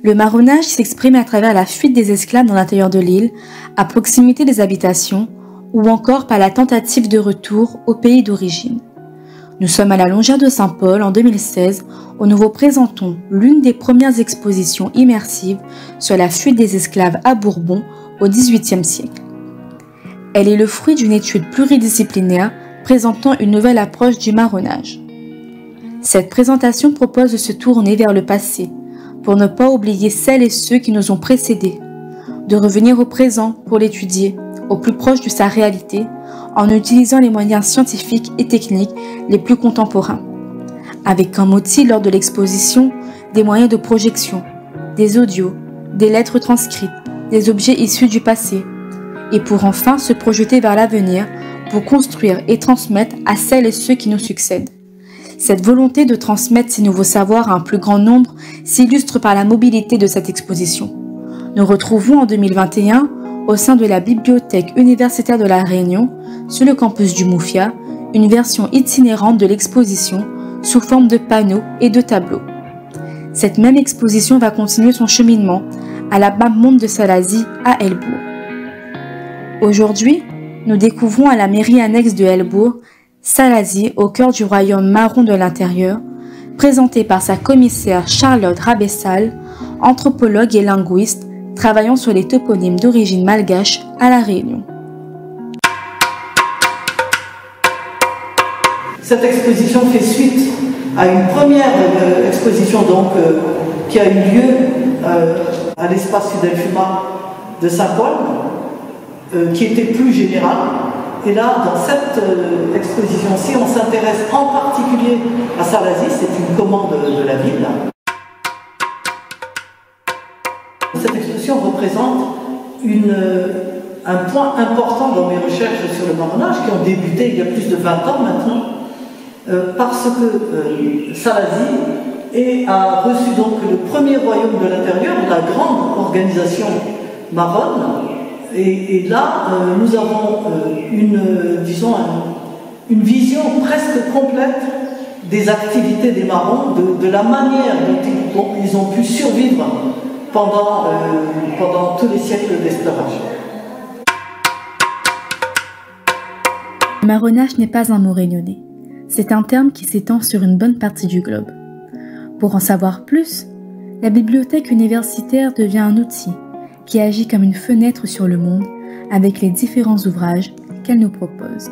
Le marronnage s'exprime à travers la fuite des esclaves dans l'intérieur de l'île, à proximité des habitations, ou encore par la tentative de retour au pays d'origine. Nous sommes à la longère de Saint-Paul en 2016, où nous vous présentons l'une des premières expositions immersives sur la fuite des esclaves à Bourbon au XVIIIe siècle. Elle est le fruit d'une étude pluridisciplinaire présentant une nouvelle approche du marronnage. Cette présentation propose de se tourner vers le passé, pour ne pas oublier celles et ceux qui nous ont précédés, de revenir au présent pour l'étudier, au plus proche de sa réalité, en utilisant les moyens scientifiques et techniques les plus contemporains, avec comme outil lors de l'exposition des moyens de projection, des audios, des lettres transcrites, des objets issus du passé, et pour enfin se projeter vers l'avenir pour construire et transmettre à celles et ceux qui nous succèdent. Cette volonté de transmettre ces nouveaux savoirs à un plus grand nombre s'illustre par la mobilité de cette exposition. Nous retrouvons en 2021, au sein de la Bibliothèque universitaire de La Réunion, sur le campus du Mouffia, une version itinérante de l'exposition sous forme de panneaux et de tableaux. Cette même exposition va continuer son cheminement à la Map-Monde de Salazie à Helbourg. Aujourd'hui, nous découvrons à la mairie annexe de Helbourg Salazie au cœur du royaume marron de l'intérieur, présenté par sa commissaire Charlotte Rabessal, anthropologue et linguiste, travaillant sur les toponymes d'origine malgache à La Réunion. Cette exposition fait suite à une première exposition qui a eu lieu à l'espace Fidel Fuma de Saint-Paul, qui était plus générale. Et là, dans cette exposition-ci, on s'intéresse en particulier à Salazie, c'est une commande de la ville. Cette exposition représente un point important dans mes recherches sur le marronnage, qui ont débuté il y a plus de 20 ans maintenant, parce que Salazie a reçu donc le premier royaume de l'intérieur, la grande organisation marronne. Et là, nous avons une vision presque complète des activités des marrons, de la manière dont ils ont pu survivre pendant tous les siècles d'esclavage. Le marronnage n'est pas un mot réunionnais. C'est un terme qui s'étend sur une bonne partie du globe. Pour en savoir plus, la bibliothèque universitaire devient un outil qui agit comme une fenêtre sur le monde avec les différents ouvrages qu'elle nous propose.